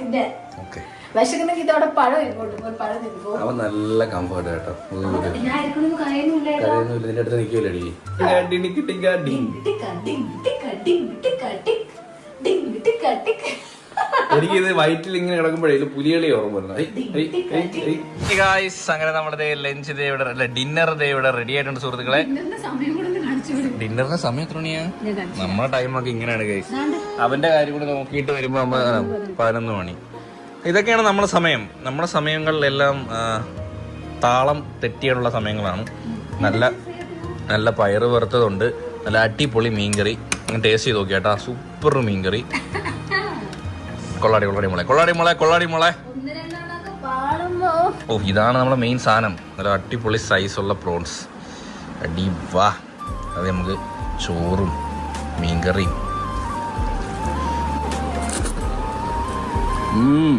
പിന്നെ വിശക്കുന്നെങ്കിൽ ഇതോടെ പഴം ഇങ്ങോട്ട് പഴം തിന്നു. അവൻ നല്ല കംഫർട്ട് കേട്ടോ. നിന്റെ അടുത്ത് നിൽക്കില്ലടി. എനിക്കിത് വയറ്റിൽ ഇങ്ങനെ കിടക്കുമ്പോഴേ പുലികളി ഓർമ്മ വരുന്നത്. അങ്ങനെ നമ്മുടെ ലഞ്ച് ഡിന്നർ ഇവിടെ റെഡി ആയിട്ടുണ്ട് സുഹൃത്തുക്കളെ. ഡിന്നറിന്റെ സമയം എത്ര മണിയാ? നമ്മുടെ ടൈമൊക്കെ ഇങ്ങനെയാണ് ഗൈസ്. അവന്റെ കാര്യം കൂടെ നോക്കിയിട്ട് വരുമ്പോ 11 മണി. ഇതൊക്കെയാണ് നമ്മുടെ സമയം. നമ്മുടെ സമയങ്ങളിലെല്ലാം താളം തെറ്റിയുള്ള സമയങ്ങളാണ്. നല്ല പയറ് വറുത്തതുണ്ട്, നല്ല അടിപൊളി മീൻകറി. ടേസ്റ്റ് ചെയ്ത് നോക്കിയാട്ടാ, സൂപ്പർ മീൻകറി. കൊള്ളാടി മോളെ. ഓ, ഇതാണ് നമ്മുടെ മെയിൻ സാധനം. നല്ല അടിപൊളി സൈസുള്ള പ്രോൺസ്. അടി വാ. അത് നമുക്ക് ചോറും മീൻകറിയും